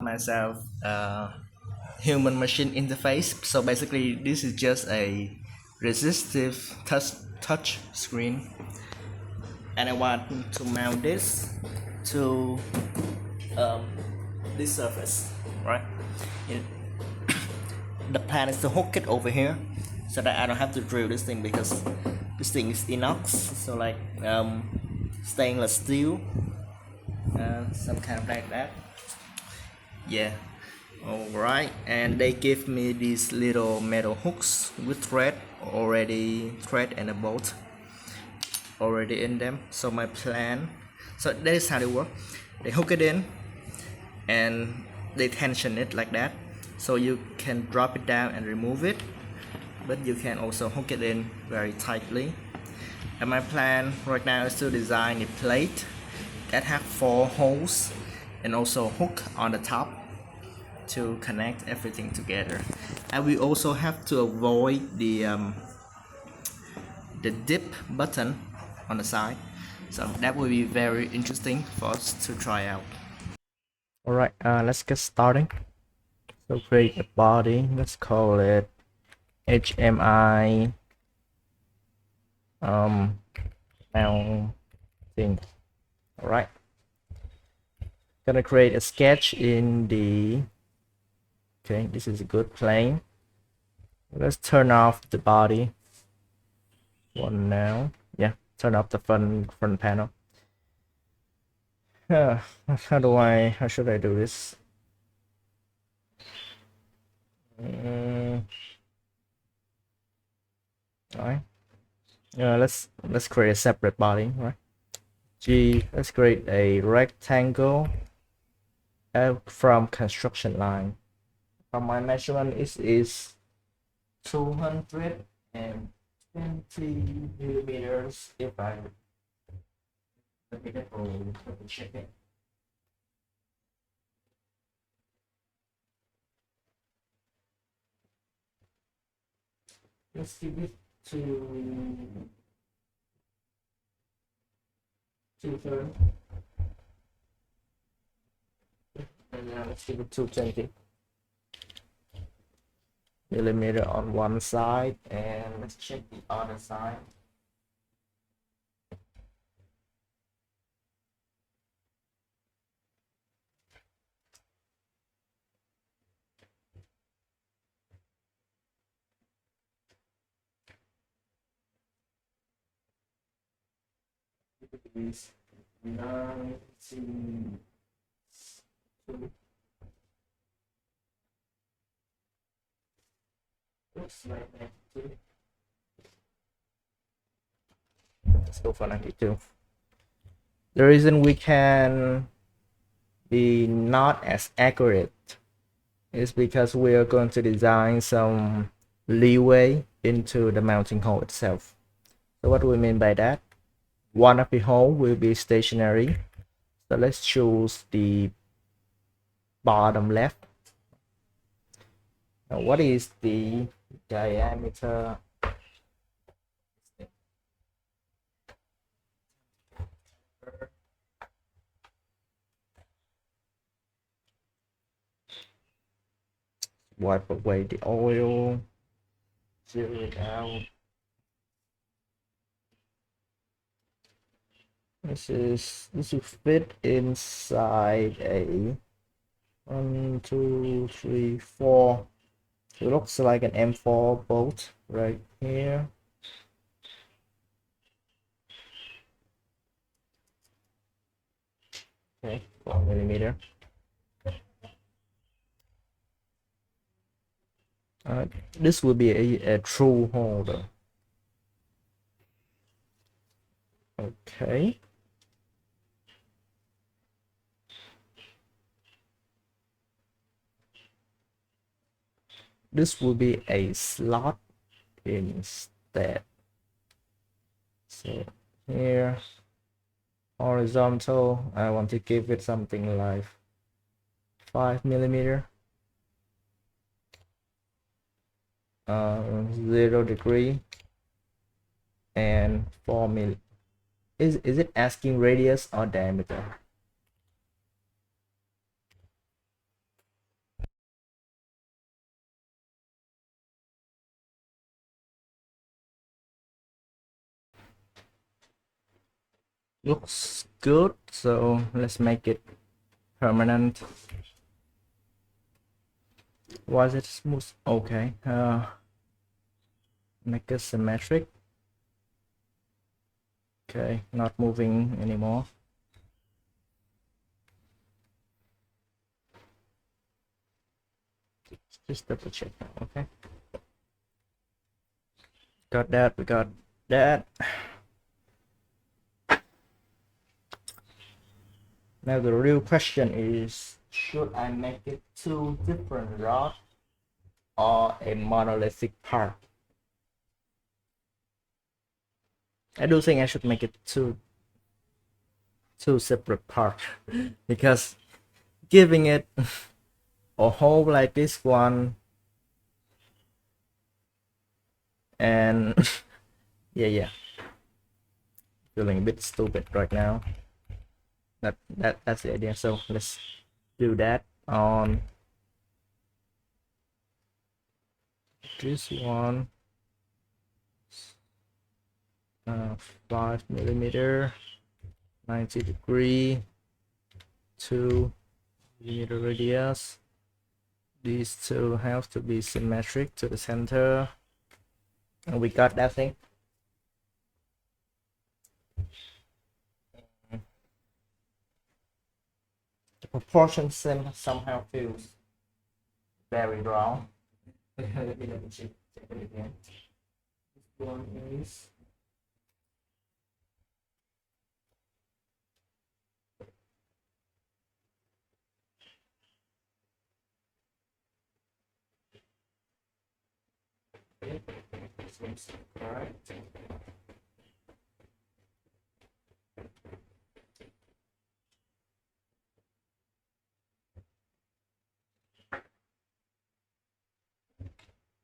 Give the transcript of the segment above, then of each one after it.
myself human machine interface. So basically this is just a resistive touch screen, and I want to mount this to um, this surface, right? It, the plan is to hook it over here so that I don't have to drill this thing, because this thing is inox, so like stainless steel, some kind of like that. Yeah. All right, and they give me these little metal hooks with thread and a bolt already in them. So my plan, so that is how they work. They hook it in and they tension it like that, so you can drop it down and remove it, but you can also hook it in very tightly. And my plan right now is to design a plate that have 4 holes and also hook on the top to connect everything together. And we also have to avoid the dip button on the side, so that will be very interesting for us to try out. All right, let's get started. So create a body, let's call it HMI now thing. All right, gonna create a sketch in the, okay, this is a good plane. Let's turn off the body one now. Yeah, turn off the front panel. How should I do this? All right, let's create a separate body, right? Let's create a rectangle from construction line. From my measurement is 220 millimeters. If I let me check it. Let's give it to 230. And now let's give it 220 millimeter on one side, and let's check the other side. Is 19. Looks like 92. Let's go for 92. The reason we can be not as accurate is because we are going to design some leeway into the mounting hole itself. So what do we mean by that? One of the hole will be stationary, so let's choose the bottom left. Now what is the diameter? Wipe away the oil, zero it out. This will fit inside a 1, 2, 3, 4. It looks like an M4 bolt right here. Okay, 4 millimeter. This will be a true holder. Okay. This will be a slot instead. So here, horizontal, I want to give it something like 5 millimeter. 0 degree and 4 mil. Is it asking radius or diameter? looks good, so let's make it permanent. Was it smooth? Okay. Make it symmetric. Okay, not moving anymore. Just double check now. Okay. Got that. We got that. Now the real question is, should I make it two different rods or a monolithic part? I do think I should make it two separate parts because giving it a hole like this one and yeah, feeling a bit stupid right now. That's the idea. So let's do that on this one. 5mm, 90°, 2mm radius. These two have to be symmetric to the center, and we got that thing. The proportion somehow feels very wrong. Let me check it again. This one is this one's correct.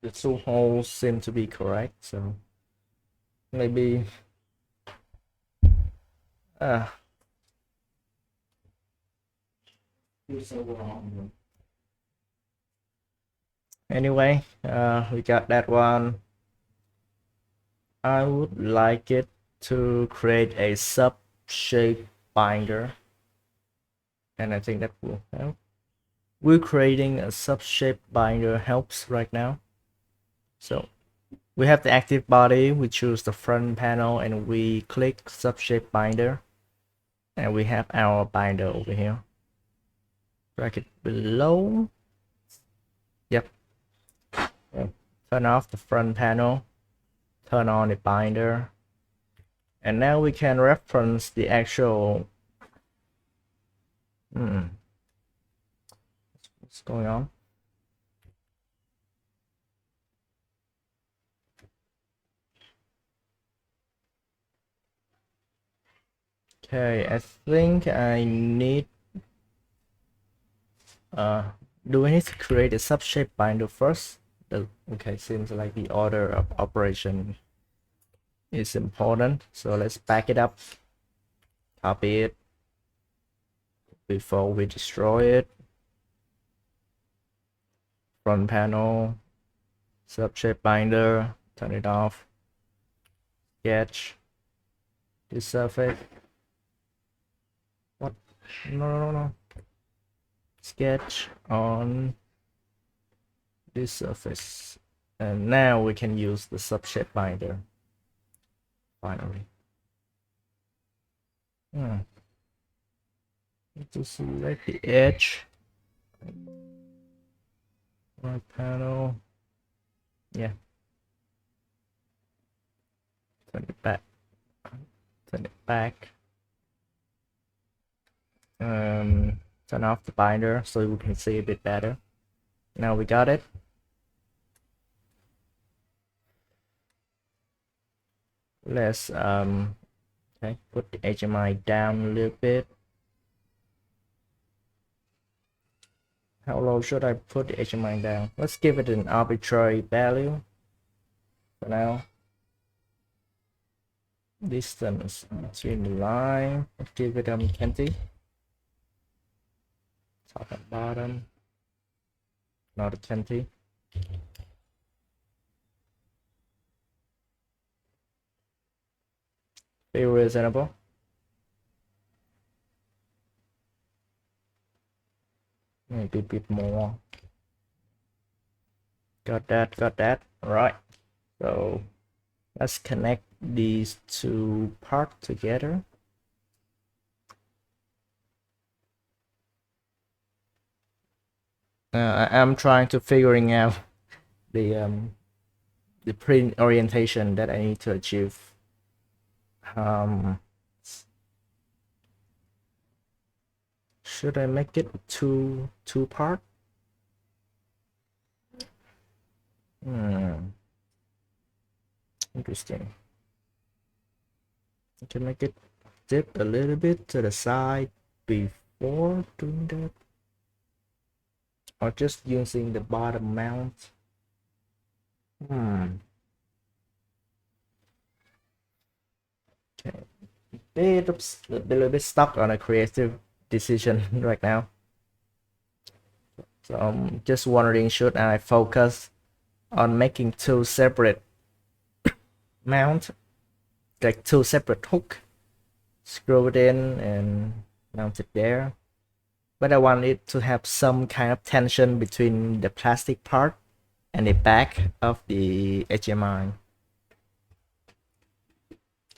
The two holes seem to be correct, so maybe so wrong. Anyway, we got that one. I would like it to create a sub shape binder, and I think that will help. We're creating a sub shape binder helps right now. So we have the active body, we choose the front panel and we click sub shape binder, and we have our binder over here. Bracket below. Yep. Turn off the front panel, turn on the binder, and now we can reference the actual what's going on. Okay, I think I need do I need to create a subshape binder first? Okay, seems like the order of operation is important, so let's back it up, copy it before we destroy it. Front panel, subshape binder, turn it off, sketch this surface. What? No. Sketch on this surface, and now we can use the subshape binder finally. Need to select the edge, right panel, yeah, turn it back, turn off the binder so we can see a bit better. Now we got it. Let's okay, put the HMI down a little bit. How low should I put the HMI down? Let's give it an arbitrary value for now. Distance between the line, let's give it 20. Top and bottom, not a 20. Feel reasonable. maybe a bit more. Got that. All right. So let's connect these two parts together. I'm trying to figuring out the print orientation that I need to achieve. Should I make it two part? Interesting. I can make it dip a little bit to the side before doing that, or just using the bottom mount. Okay. A little bit stuck on a creative decision right now. So I'm just wondering, should I focus on making two separate mount, like two separate hook, screw it in and mount it there? But I want it to have some kind of tension between the plastic part and the back of the HMI.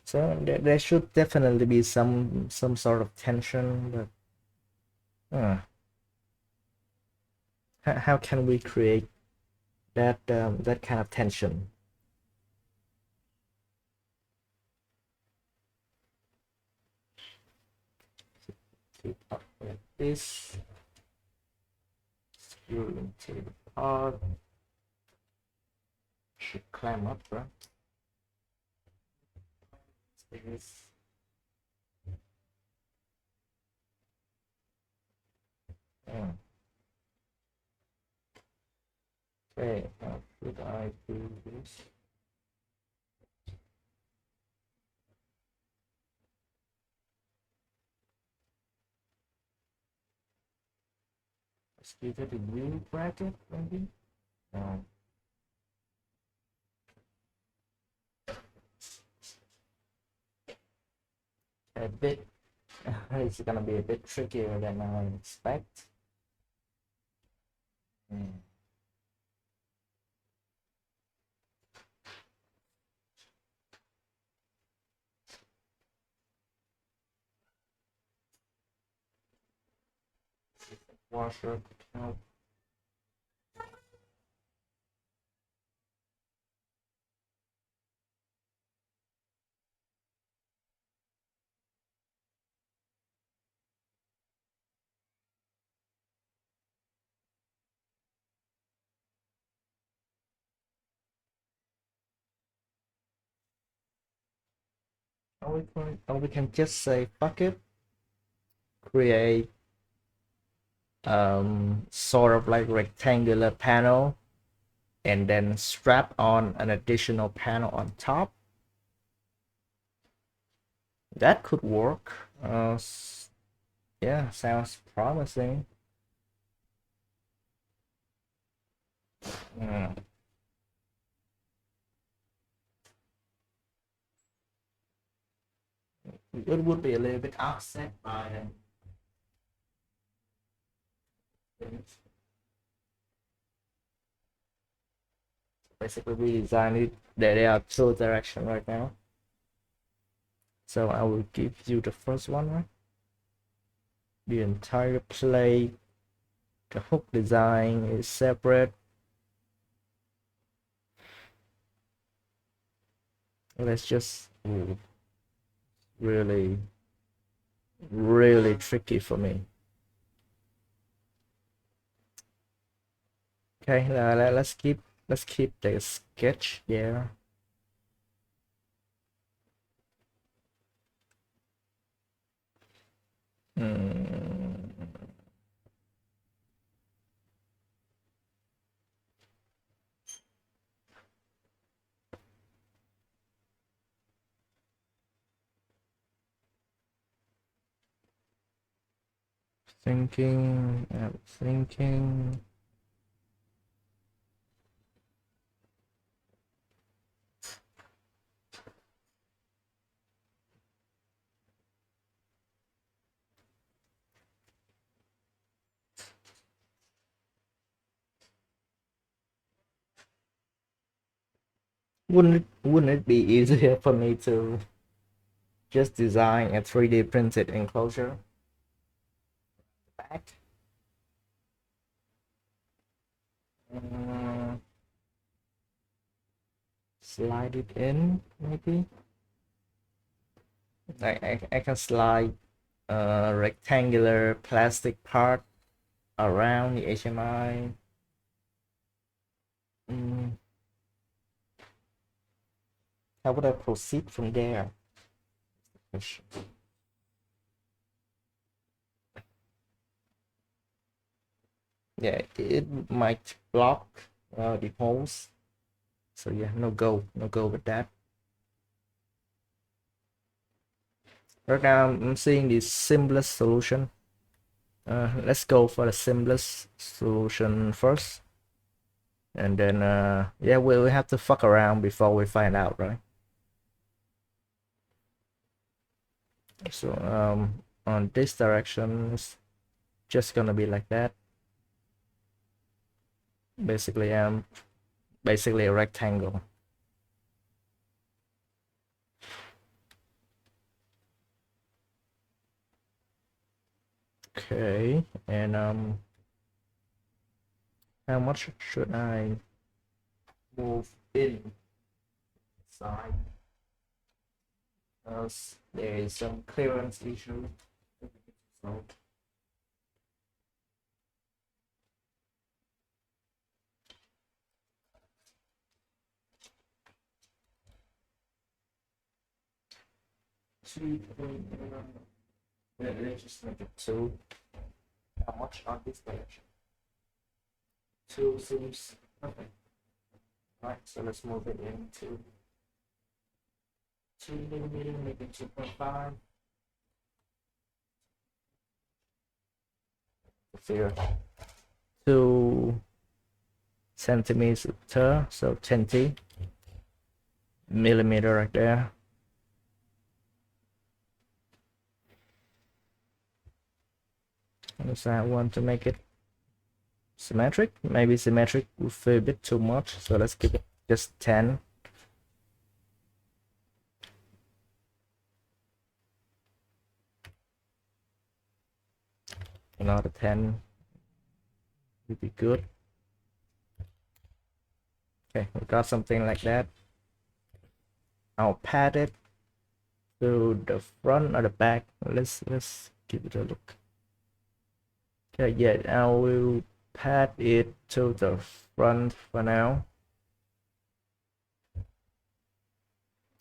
So there should definitely be some sort of tension, but how can we create that that kind of tension? Keep up like this, screw into the part, should climb up, right? This. Okay, how should I do this? Let's give it a new bracket, maybe. A bit. It's gonna be a bit trickier than I expect. Washer could help. Or we can just say fuck it, create sort of like rectangular panel and then strap on an additional panel on top. That could work. Yeah, sounds promising. It would be a little bit offset by basically we designed it that there are two directions right now. So I will give you the first one, right? The entire plate, the hook design is separate. Let's just really tricky for me. Okay, let's keep the sketch there. I'm thinking. wouldn't it be easier for me to just design a 3D printed enclosure back? Uh, Slide it in, maybe. I can slide a rectangular plastic part around the HMI. How would I proceed from there? Yeah, it might block the holes. So yeah, no go with that. Right now I'm seeing the simplest solution. Let's go for the simplest solution first, and then yeah, we'll have to fuck around before we find out, right? So on this direction it's just gonna be like that. Basically basically a rectangle. Okay, and how much should I move inside? Because there is some clearance issue. So 2. Let's just make it 2. How much on this direction? 2 seems perfect. Right, so let's move it into 2 millimeter, maybe 2.5. Here, 2 centimeters, so 20 millimeter right there. So I want to make it symmetric. Maybe symmetric would feel a bit too much, so let's keep it just 10. Another 10 would be good. Okay, we got something like that. I'll pat it to the front or the back. Let's give it a look. Okay, yeah, I will pat it to the front for now.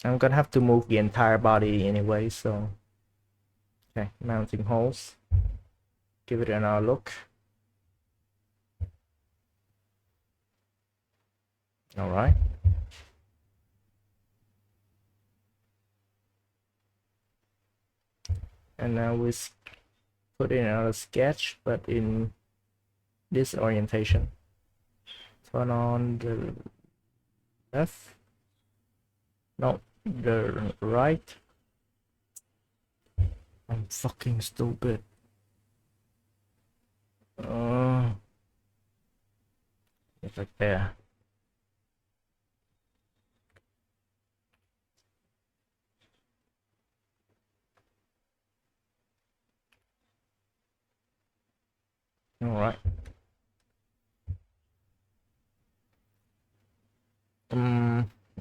I'm gonna have to move the entire body anyway, so okay, mounting holes. Give it another look. All right. And now we put in another sketch, but in this orientation. Turn on the left. No, the right. I'm fucking stupid. It's like there. All right.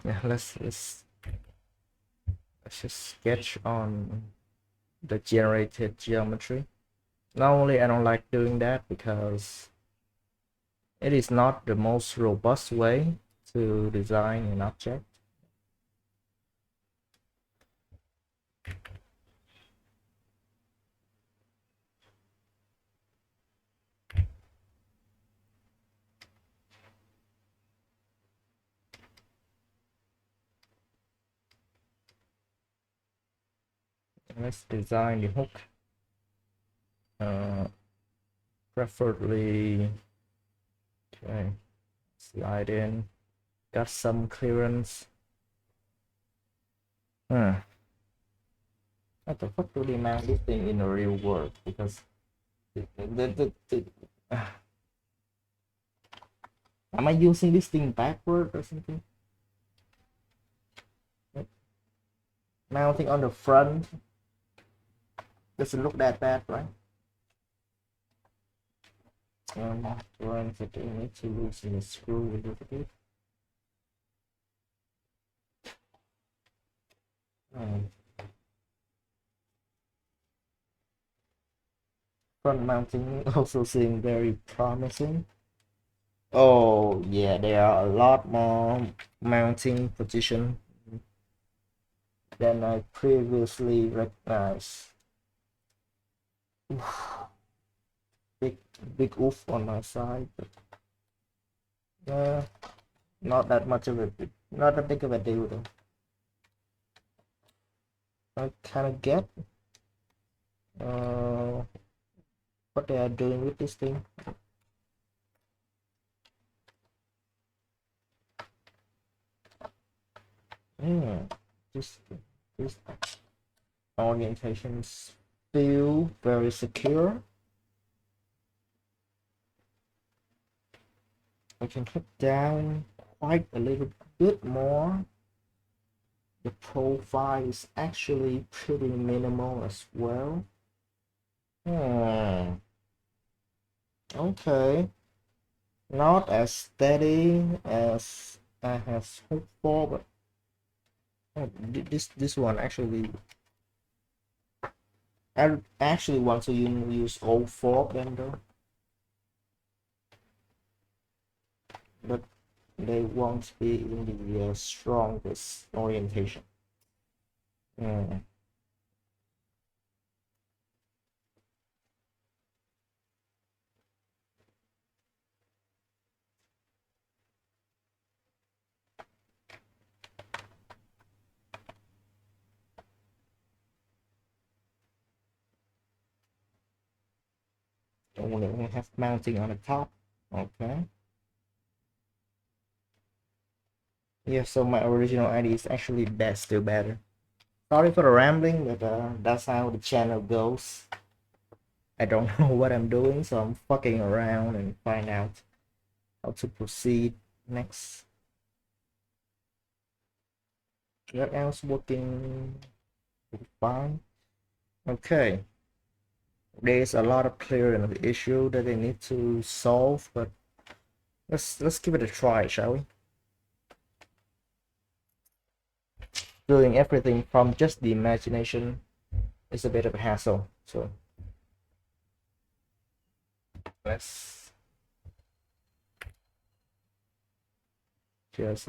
Yeah, let's just sketch on the generated geometry. Normally I don't like doing that because it is not the most robust way to design an object. Let's design the hook. Preferably, okay, slide in, got some clearance. How the fuck do they mount this thing in the real world? Because am I using this thing backward or something? mounting on the front doesn't look that bad, right? Once I need to loosen the screw a little bit. Front mounting also seems very promising. Oh yeah, there are a lot more mounting position than I previously recognized. Big big oof on my side, but not that much of a not that big of a deal though. I kind of get what they are doing with this thing. Yeah, this orientations feel very secure. I can put down quite a little bit more. The profile is actually pretty minimal as well. Okay, not as steady as I have hoped for, but this one actually, I actually want to use old fork bender, but they won't be in the strongest orientation. Only have mounting on the top. Okay. Yeah, so my original idea is actually still better. Sorry for the rambling, but that's how the channel goes. I don't know what I'm doing, so I'm fucking around and find out how to proceed next. What else working fine? Okay. There's a lot of clearance issue that they need to solve, but let's give it a try, shall we? Doing everything from just the imagination is a bit of a hassle, so let's just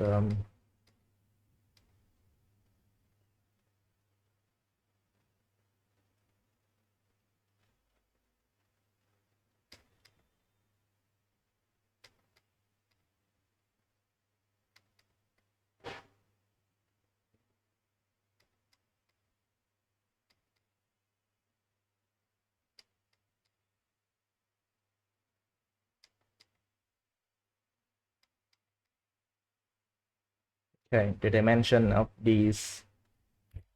okay, the dimension of these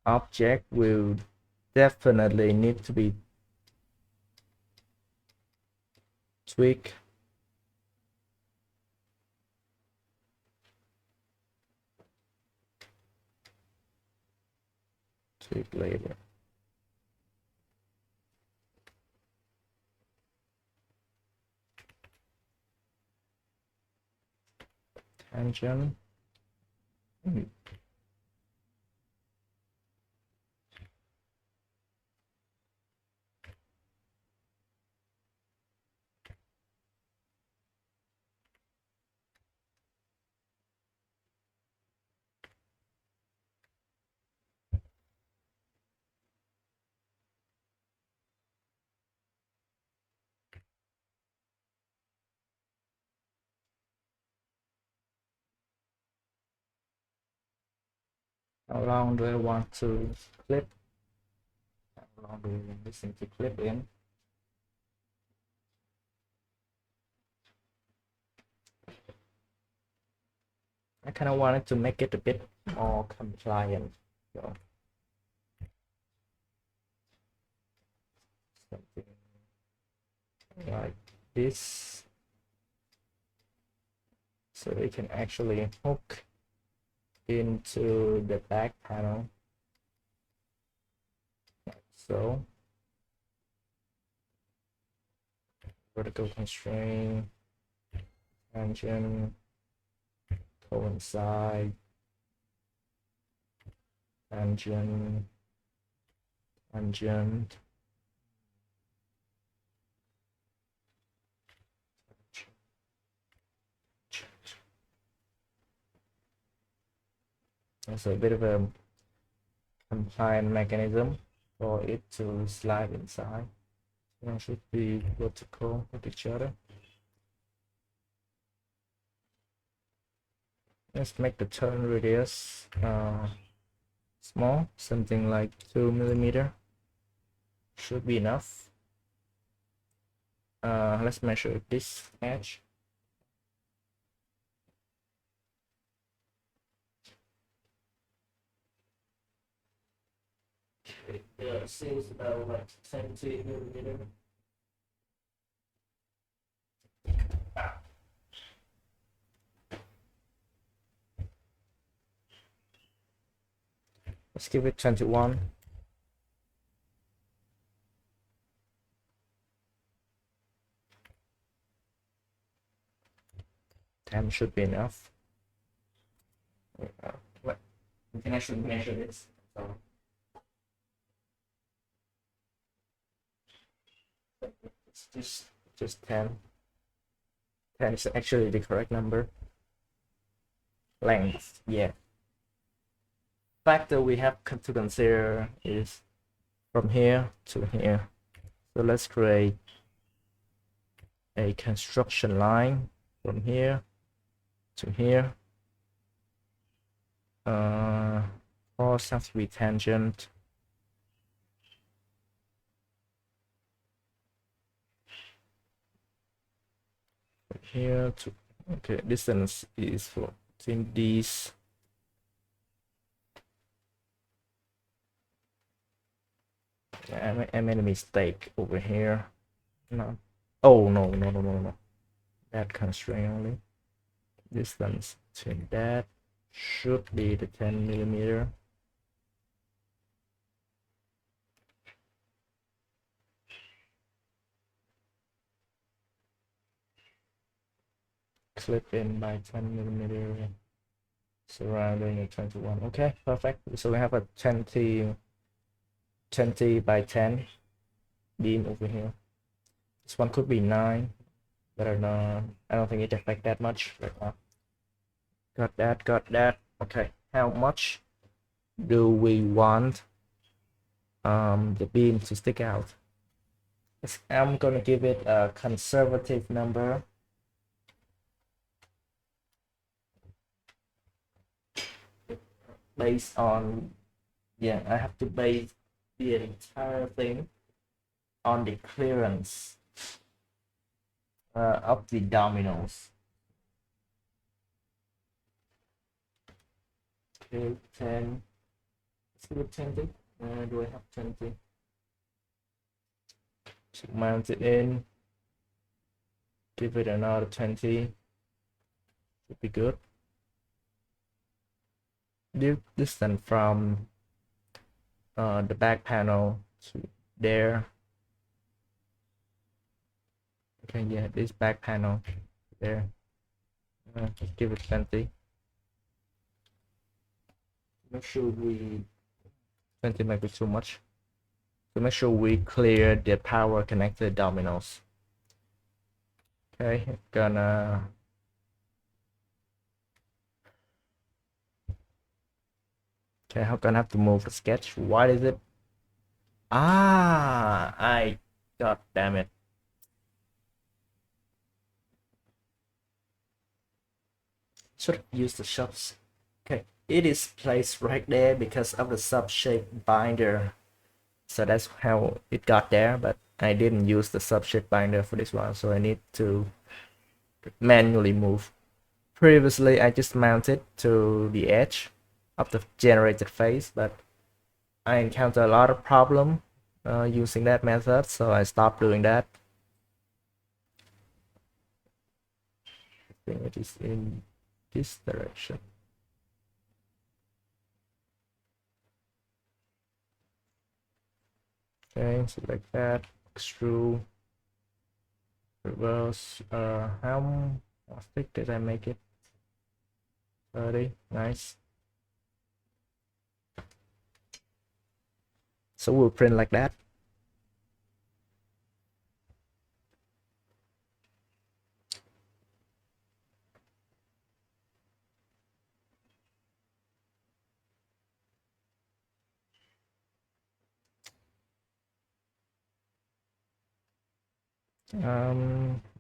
object will definitely need to be tweaked. Tweak later. Tangent. How long do I want to clip? How long do we want this thing to clip in? I kind of wanted to make it a bit more compliant. So something like this. So we can actually hook into the back panel. so. Vertical constraint, tangent, coincide, tangent, tangent. It's a bit of a compliant mechanism for it to slide inside. So it should be vertical with each other. Let's make the turn radius small, something like 2 mm. Should be enough. Let's measure this edge. It seems about like 20 mm. Let's give it 21. 10 should be enough. What? We can actually measure this. So it's just 10. 10 is actually the correct number. Length, yeah. Factor we have to consider is from here to here. So let's create a construction line from here to here. Cos has to be tangent. From here to, okay, distance is for between these. I made a mistake over here. No. Oh, no. That constraint only. Distance between that should be the 10 mm. Clip in by 10 mm, surrounding the 21. Okay, perfect. So we have a 20 by 10 beam over here. This one could be 9, but I don't think it affects that much right now. Got that. Okay, how much do we want the beam to stick out? I'm gonna give it a conservative number. Based on, yeah, I have to base the entire thing on the clearance of the dominoes. Okay, 10. Let's give it 20. Do I have 20? So mount it in. Give it another 20. Should be good. Distance from the back panel to there. Okay, yeah, this back panel there. Just give it 20. Make sure we 20 might be too much. So make sure we clear the power connected dominoes. Okay, gonna okay, I'm gonna have to move the sketch. What is it? God damn it. Should use the shops. Okay, it is placed right there because of the sub-shape binder. So that's how it got there, but I didn't use the sub-shape binder for this one, so I need to manually move. Previously, I just mounted to the edge of the generated face, but I encountered a lot of problem using that method, so I stopped doing that. I think it is in this direction. Okay, so like that. Extrude, reverse. How thick did I make it? 30. Nice. So we'll print like that.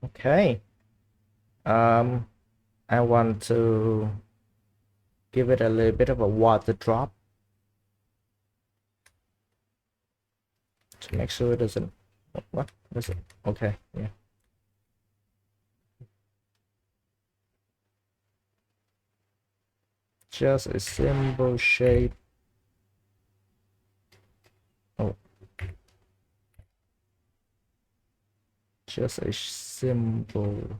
Okay. I want to give it a little bit of a water drop to make sure it doesn't. What is it? Okay, yeah. Just a simple shape. Oh, just a simple.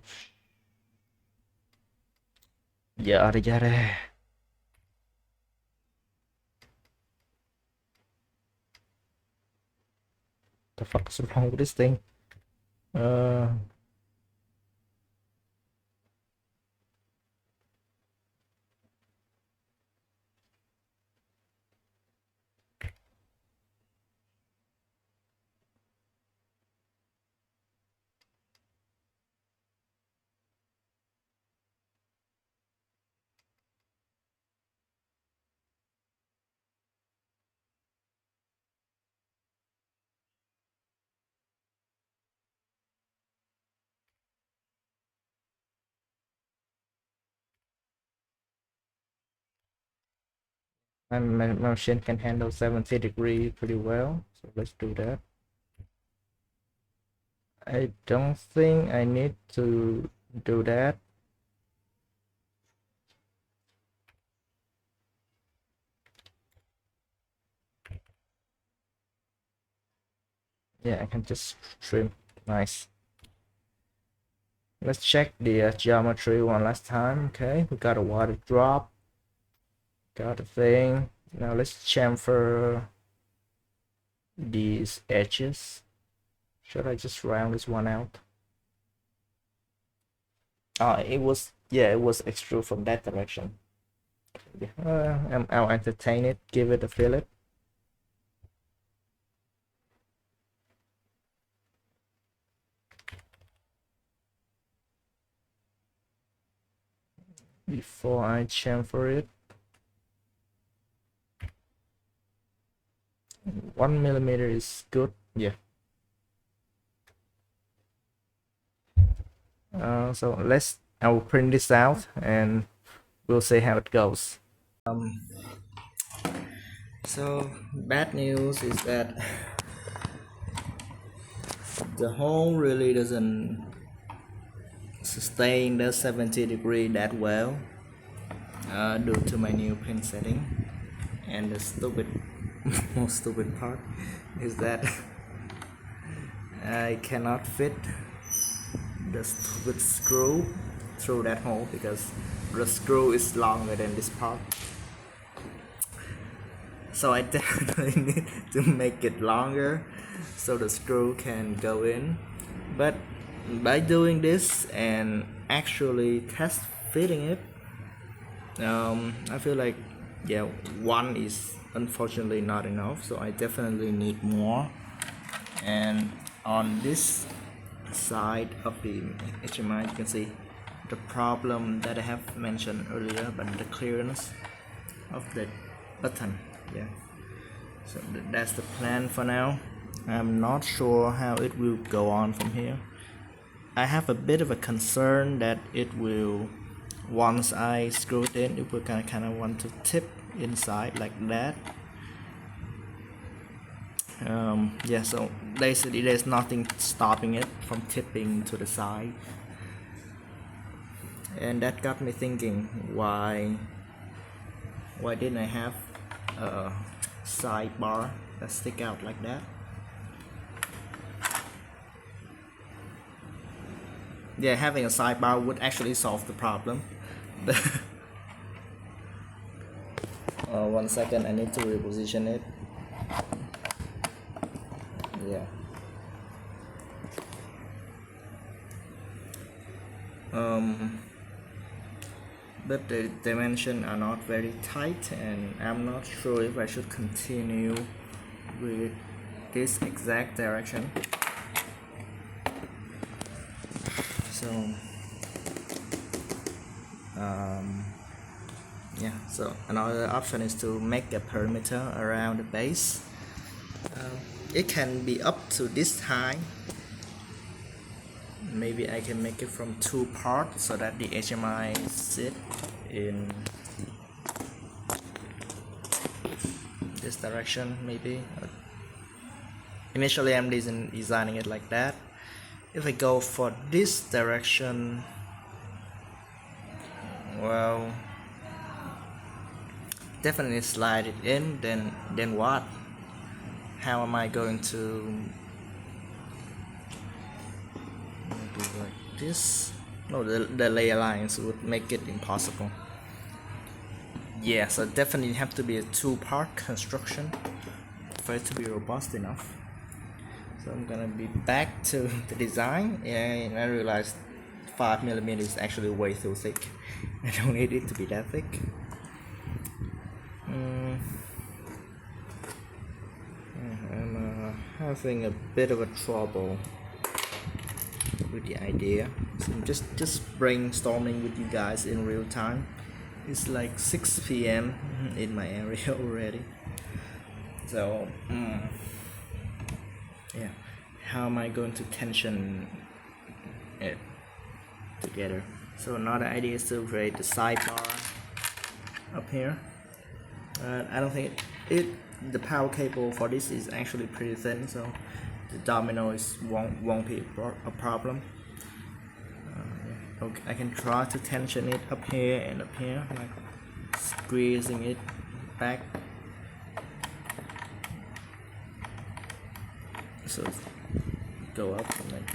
Yada yada. The fuck is wrong with this thing? Uh, and my machine can handle 70 degrees pretty well, so let's do that. I don't think I need to do that. Yeah, I can just trim. Nice. Let's check the geometry one last time. Okay, we got a water drop. Got a thing. Now let's chamfer these edges. Should I just round this one out? It was, yeah, it was extrude from that direction. I'll entertain it, give it a fillet. Before I chamfer it. 1 millimeter is good, yeah. So I will print this out and we'll see how it goes. So bad news is that the hole really doesn't sustain the 70 degree that well, due to my new pin setting. And the most stupid part is that I cannot fit the stupid screw through that hole because the screw is longer than this part. So I definitely need to make it longer so the screw can go in. But by doing this and actually test fitting it, I feel like, yeah, one is unfortunately not enough, so I definitely need more. And on this side of the HMI, you can see the problem that I have mentioned earlier, but the clearance of the button. Yeah, so that's the plan for now. I'm not sure how it will go on from here. I have a bit of a concern that it will, once I screw it in, it will kind of want to tip inside like that. Yeah, so basically there's nothing stopping it from tipping to the side, and that got me thinking, why didn't I have a sidebar that stick out like that? Yeah, having a sidebar would actually solve the problem. 1 second, I need to reposition it. Yeah. But the dimensions are not very tight, and I'm not sure if I should continue with this exact direction. So yeah, so another option is to make a perimeter around the base. It can be up to this high. Maybe I can make it from 2 parts so that the HMI sit in this direction. Maybe initially I'm designing it like that. If I go for this direction, well, definitely slide it in, then what? How am I going to do like this? No, the layer lines would make it impossible. Yeah, so definitely have to be a 2-part construction for it to be robust enough. So I'm gonna be back to the design, and I realized 5mm is actually way too thick. I don't need it to be that thick. I'm having a bit of a trouble with the idea, so I'm just brainstorming with you guys in real time. It's like 6 p.m. in my area already, so yeah, how am I going to tension it together? So another idea is to create the sidebar up here. I don't think the power cable for this is actually pretty thin, so the domino won't be a problem. Okay, I can try to tension it up here and up here, like squeezing it back. So go up and then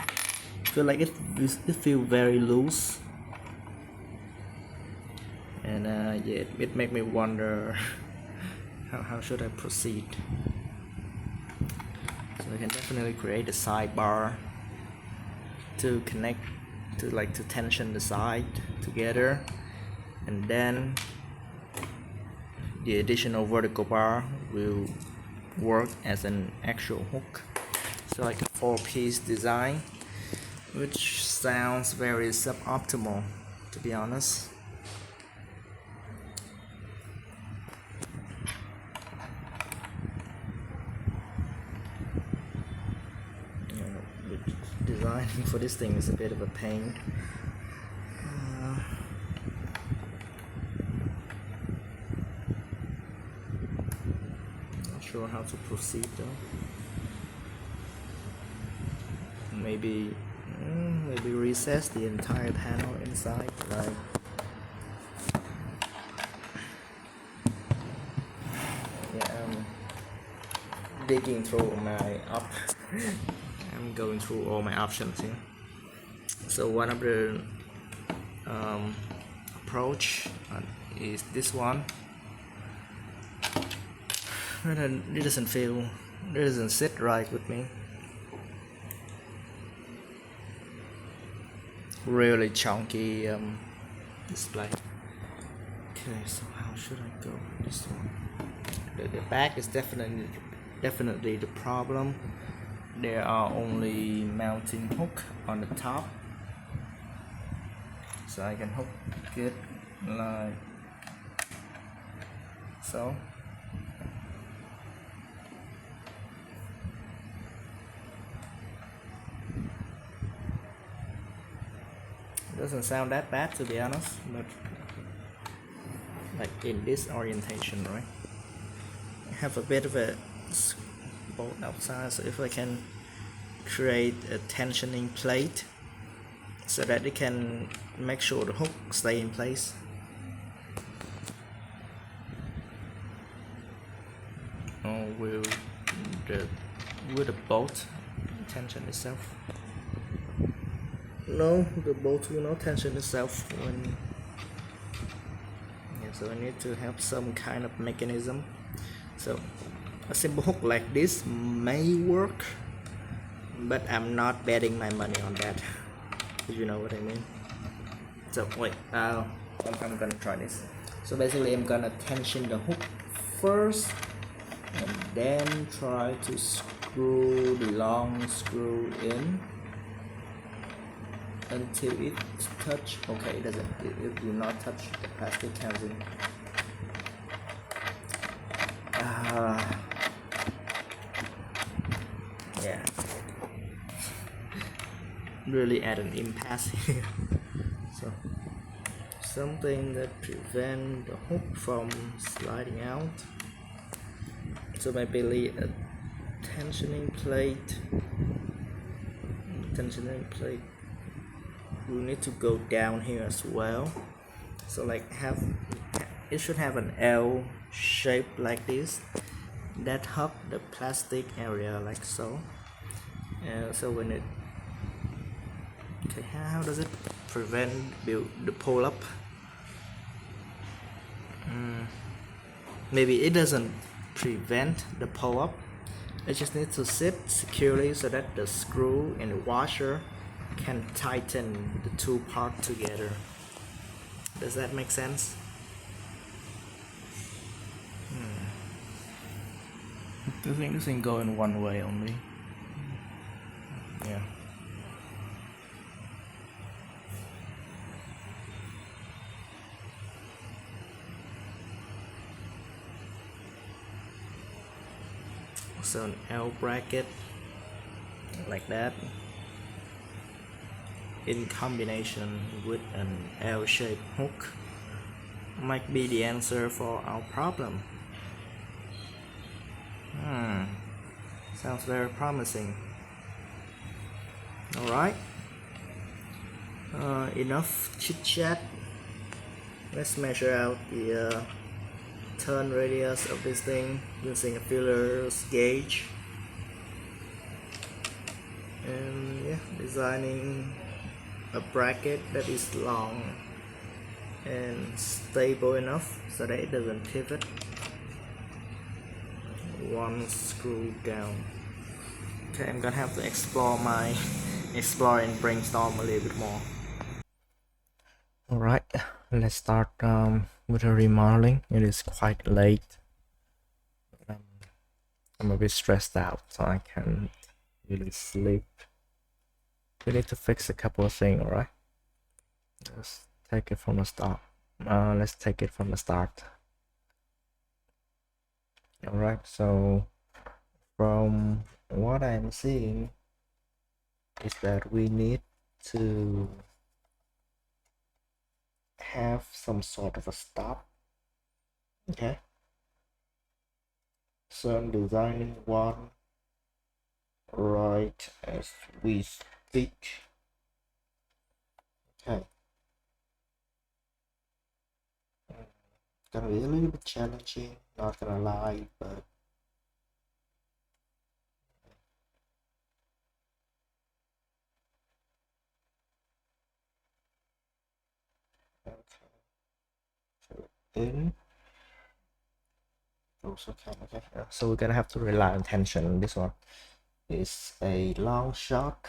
feel like it feels very loose, and yeah, it make me wonder how should I proceed. So I can definitely create a sidebar to connect to tension the side together, and then the additional vertical bar will work as an actual hook. So like a 4-piece design, which sounds very suboptimal, to be honest. Designing for this thing is a bit of a pain. Not sure how to proceed though. Maybe recess the entire panel inside, like yeah, I'm digging through my I'm going through all my options here. So one of the approach is this one. It doesn't sit right with me. Really chunky display. Okay, so how should I go with this one? The back is definitely the problem. There are only mounting hook on the top, so I can hook it like so. It doesn't sound that bad, to be honest, but like in this orientation, right? I have a bit of a bolt outside, so if I can create a tensioning plate so that it can make sure the hook stay in place. Or will the bolt tension itself? No, the bolt will not tension itself when. Yeah, so I need to have some kind of mechanism. So a simple hook like this may work, but I'm not betting my money on that. If you know what I mean. So wait, I'm gonna try this. So basically I'm gonna tension the hook first and then try to screw the long screw in until it touch. Okay, it will not touch the plastic housing. Yeah, really at an impasse here. So something that prevent the hook from sliding out. So maybe a tensioning plate will need to go down here as well. So like it should have an L shape like this that hug the plastic area like so. So when it how does it prevent the pull up? Maybe it doesn't prevent the pull up. It just needs to sit securely so that the screw and the washer can tighten the two parts together. Does that make sense? I think this thing go in one way only. Yeah. So an L bracket like that in combination with an L-shaped hook might be the answer for our problem. Sounds very promising. Alright, enough chit chat. Let's measure out the turn radius of this thing using a feelers gauge, and yeah, designing a bracket that is long and stable enough so that it doesn't pivot one screw down. Okay, I'm gonna have to explore and brainstorm a little bit more. Alright, let's start with the remodeling. It is quite late. I'm a bit stressed out, so I can't really sleep. We need to fix a couple of things, alright? Let's take it from the start. Let's take it from the start. Alright, so from what I'm seeing is that we need to have some sort of a stop. Okay, so I'm designing one right as we speak. Okay, it's gonna be a little bit challenging, not gonna lie, but okay. So in also can okay. So we're gonna have to rely on tension. This one is a long shot,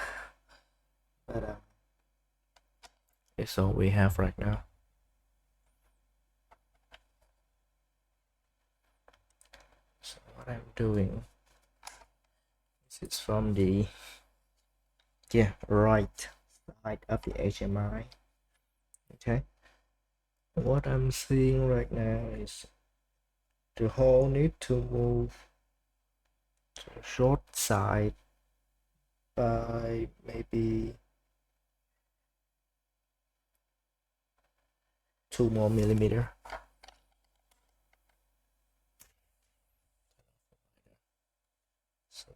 but it's all we have right now. So what I'm doing is from the right side of the HMI. Okay, what I'm seeing right now is the hole need to move to the short side by maybe 2 more millimeter. So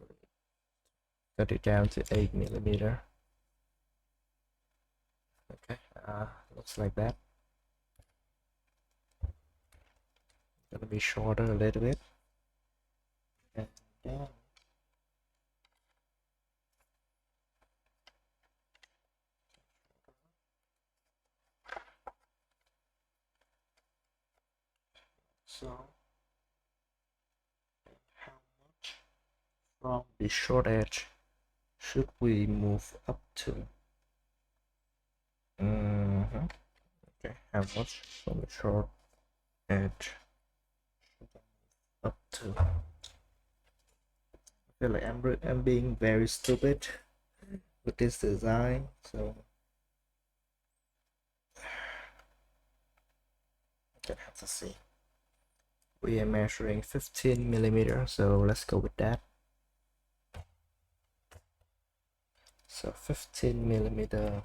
cut it down to 8 millimeter. Okay, looks like that. Gonna be shorter a little bit, and then so how much from the short edge should we move up to? Okay, how much from the short edge up to? I feel like I'm being very stupid with this design, so I'm gonna have to see. We are measuring 15 millimeters, so let's go with that. So 15 millimeter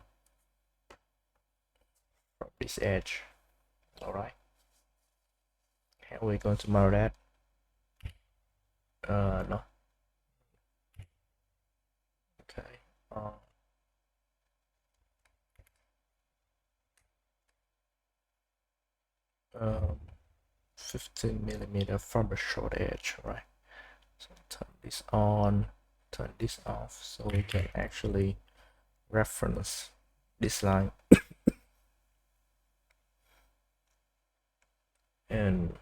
from this edge. All right. How are we going to mark that? No. Okay. 15 millimeter from the short edge, right? So turn this on, turn this off, so we can actually reference this line and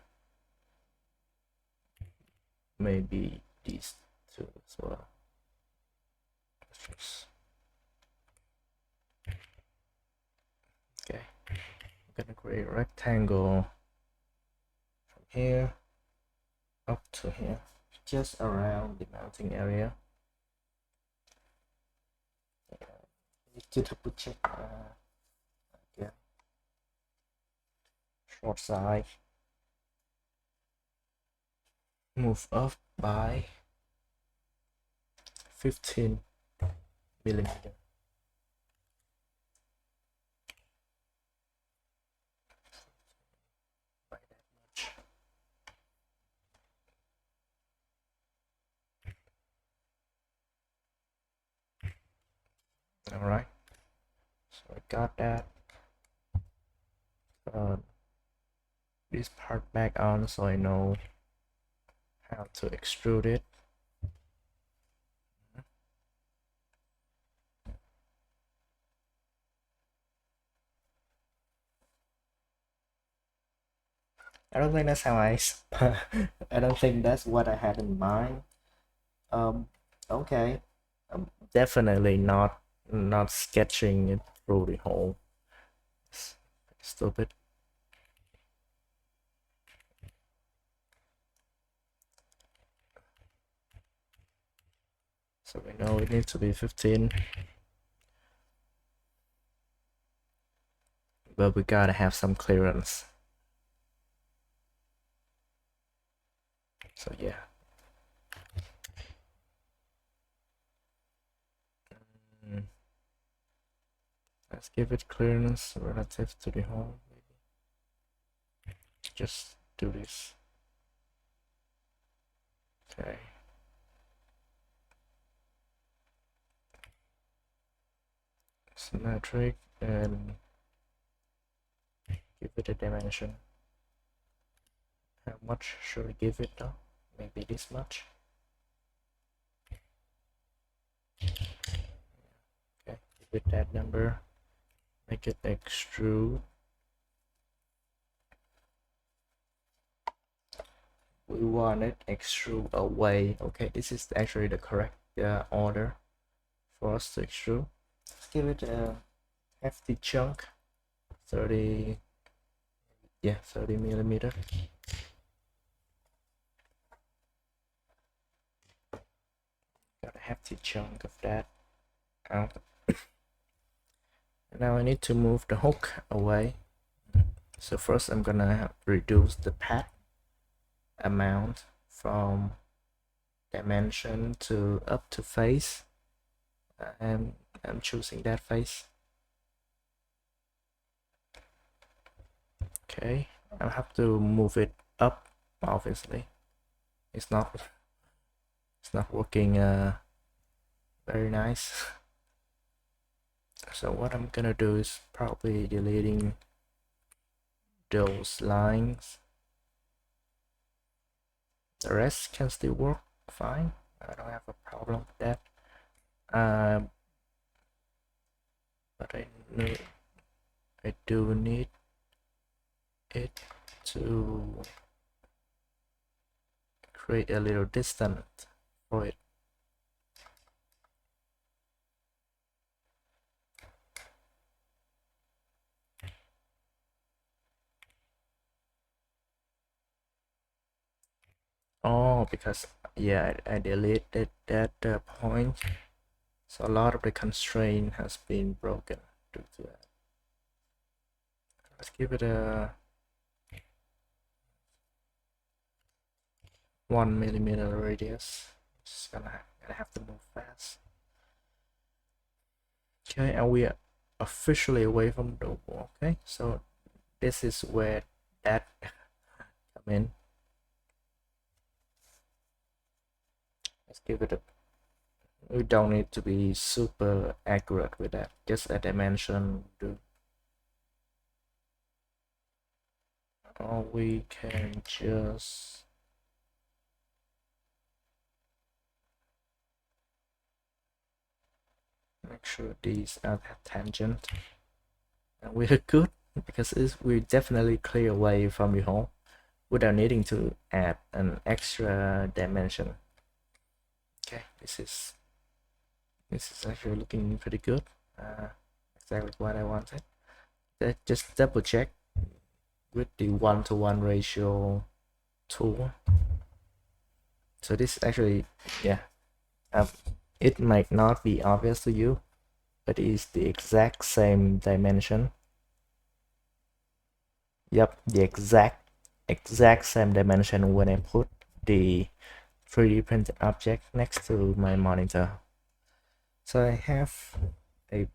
maybe these two as well. Okay, I'm gonna create a rectangle from here up to here, just around the mounting area. Need to double check again. Short side, move up by 15 millimeter. By that much. All right, so I got that. This part back on so I know how to extrude it. I don't think that's how I I don't think that's what I had in mind. Okay. I'm definitely not sketching it through the hole. It's stupid. So we know it needs to be 15. But we gotta have some clearance. So yeah. Let's give it clearance relative to the hole. Maybe. Just do this. Okay. Symmetric and give it a dimension. How much should we give it though? Maybe this much. Okay, give it that number. Make it extrude. We want it extrude away. Okay, this is actually the correct order for us to extrude. Let's give it a hefty chunk. 30, yeah, 30 millimeter. Got a hefty chunk of that out. Now I need to move the hook away. So first I'm gonna reduce the pad amount from dimension to up to face, and I'm choosing that face. Okay, I have to move it up. Obviously, it's not working very nice. So what I'm gonna do is probably deleting those lines. The rest can still work fine. I don't have a problem with that. But I do need it to create a little distance for it. Oh, because yeah, I deleted that point, so a lot of the constraint has been broken due to that. Let's give it a 1 millimeter radius. Just gonna have to move fast. Okay, and we are officially away from the wall. Okay, so this is where that come in. Let's give it a. We don't need to be super accurate with that. Just a dimension do. Or we can just make sure these are tangent, and we're good because we definitely clear away from the hole without needing to add an extra dimension. Okay, this is actually looking pretty good. Exactly what I wanted. Just double check with the 1-to-1 ratio tool. So this actually, yeah, it might not be obvious to you, but it's the exact same dimension. Yep, the exact same dimension when I put the 3D printed object next to my monitor. So I have a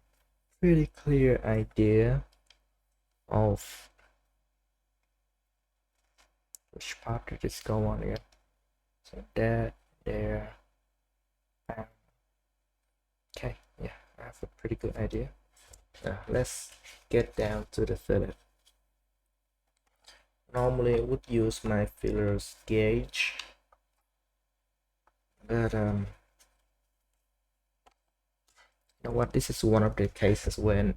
pretty clear idea of which part did this go on here. So that, there, bam. Okay, yeah, I have a pretty good idea. Let's get down to the fillet. Normally I would use my filler's gauge, but you know what, this is one of the cases where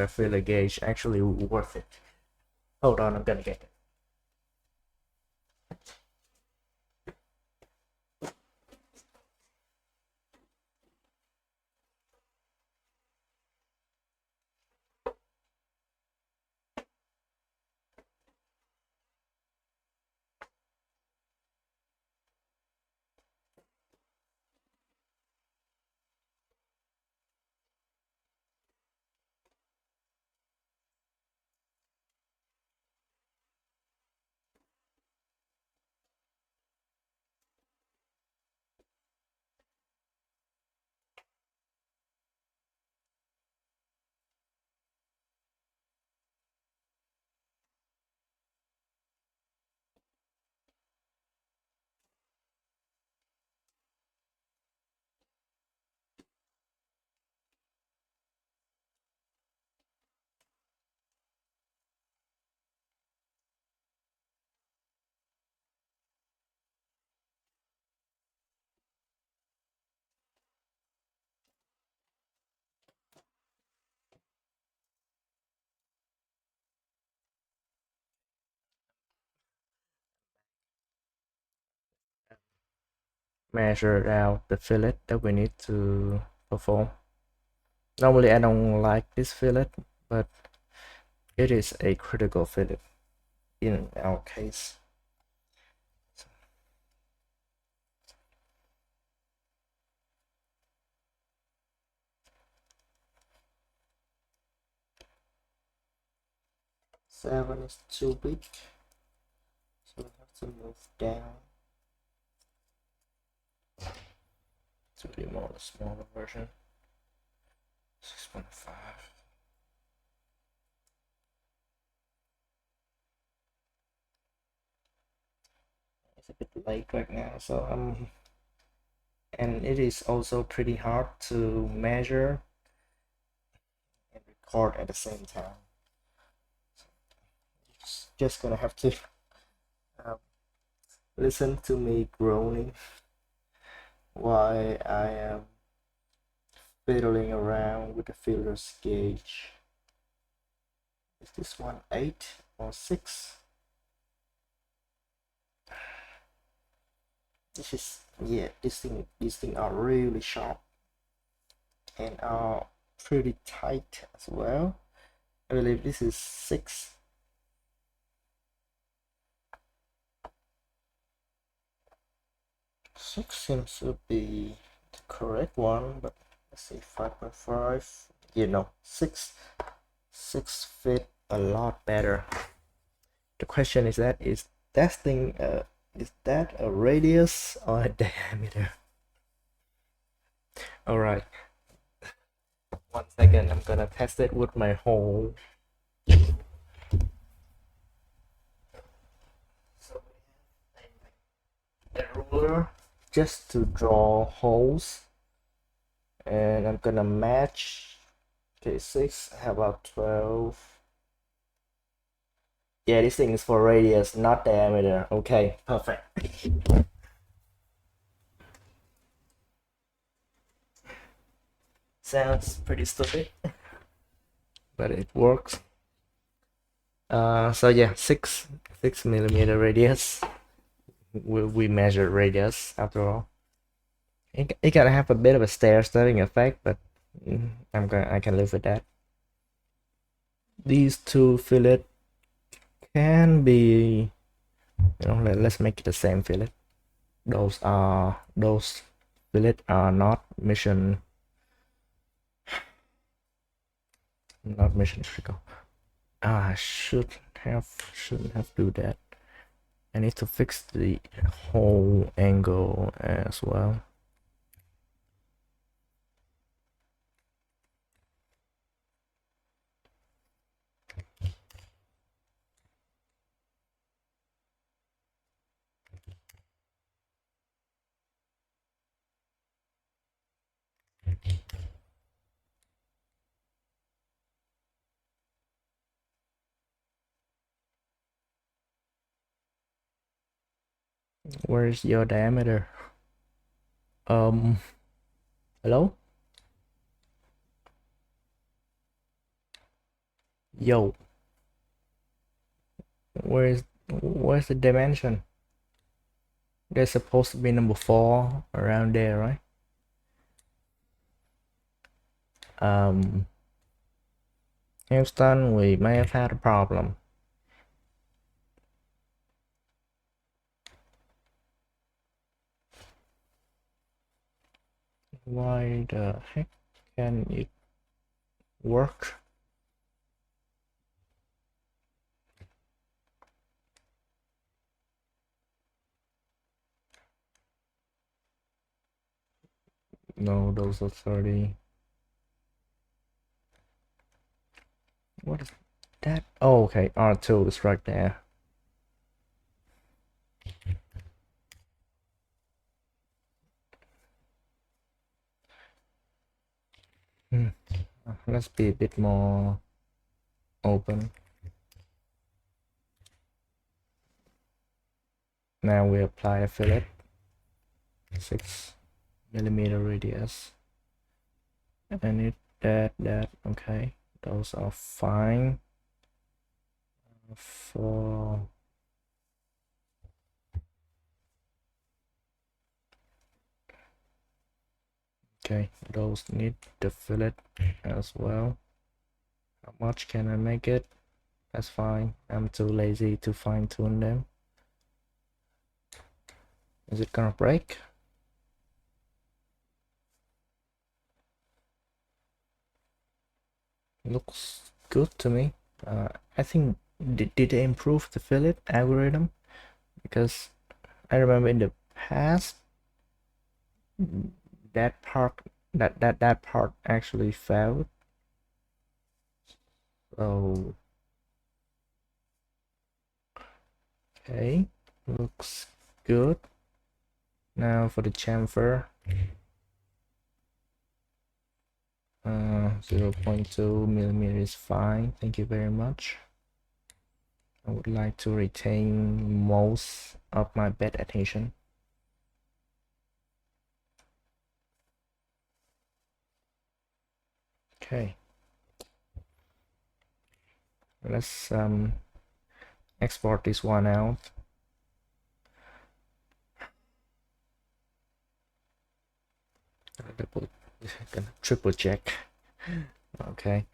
filler gauge actually worth it. Hold on, I'm gonna get it. Measure out the fillet that we need to perform. Normally I don't like this fillet, but it is a critical fillet in our case. Seven is too big, so we have to move down to the smaller version. 6.5. It's a bit late right now, so and it is also pretty hard to measure and record at the same time. Just gonna have to listen to me groaning while I am fiddling around with the filler's gauge. Is this one 8 or 6? This is, yeah, these things are really sharp and are pretty tight as well. I believe this is 6. 6 seems to be the correct one, but let's see, 5.5. You know, 6 fit a lot better. The question is that is that a radius or a diameter? All right, 1 second. I'm gonna test it with my hole. So a ruler just to draw holes, and I'm gonna match. Okay, 6. How about 12? Yeah, this thing is for radius, not diameter. Okay, perfect. Sounds pretty stupid, but it works. So yeah, 6 millimeter radius. We measure radius after all. It gotta have a bit of a stair-stepping effect, but I can live with that. These two fillet can be, let's make it the same fillet. Those fillet are not mission critical. I shouldn't have do that. I need to fix the whole angle as well. Where's your diameter? Hello? Yo, where's the dimension? There's supposed to be number 4 around there, right? Houston, we may have had a problem. Why the heck can it work? No, those are 30. What is that? Oh, okay, R2 is right there. Let's be a bit more open. Now we apply a fillet, 6 millimeter radius, and that okay, those are fine. For okay, those need the fillet as well. How much can I make it? That's fine. I'm too lazy to fine tune them. Is it gonna break? Looks good to me. I think did they improve the fillet algorithm? Because I remember in the past that part actually failed. So okay, looks good. Now for the chamfer, 0.2 millimeter is fine. Thank you very much. I would like to retain most of my bed adhesion. Okay, let's export this one out. Triple check. Okay,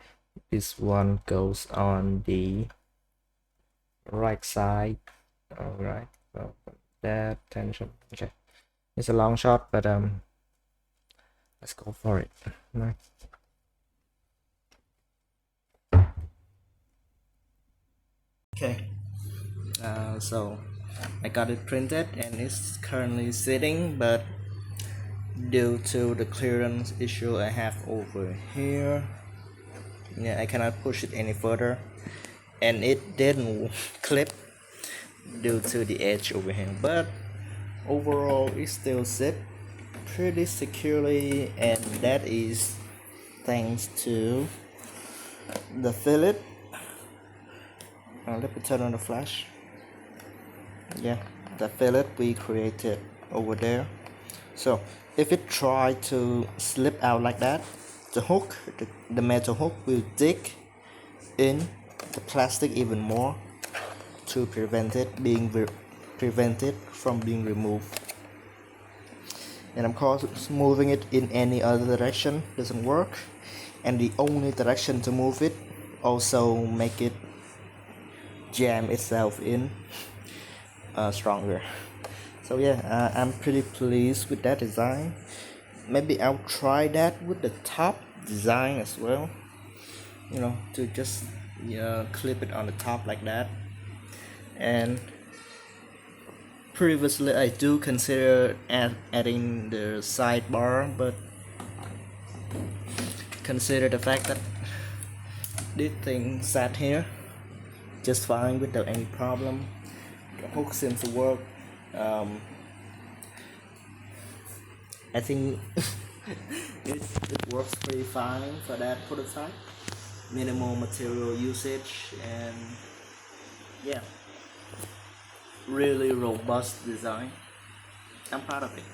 this one goes on the right side. All right, so that tension. Okay, It's a long shot, but let's go for it. Right. Okay, so I got it printed and it's currently sitting, but due to the clearance issue I have over here, yeah, I cannot push it any further, and it didn't clip due to the edge over here, but overall it still sit pretty securely, and that is thanks to the fillet. Let me turn on the flash. Yeah, the fillet we created over there. So if it try to slip out like that, the hook, the metal hook will dig in the plastic even more to prevent it from being removed. And of course, moving it in any other direction doesn't work, and the only direction to move it also make it jam itself in stronger. So yeah, I'm pretty pleased with that design. Maybe I'll try that with the top design as well, you know, to just clip it on the top like that. And previously I do consider adding the sidebar, but consider the fact that this thing sat here just fine without any problem. The hook seems to work. I think it works pretty fine for that prototype. Minimal material usage, and yeah, really robust design. I'm proud of it.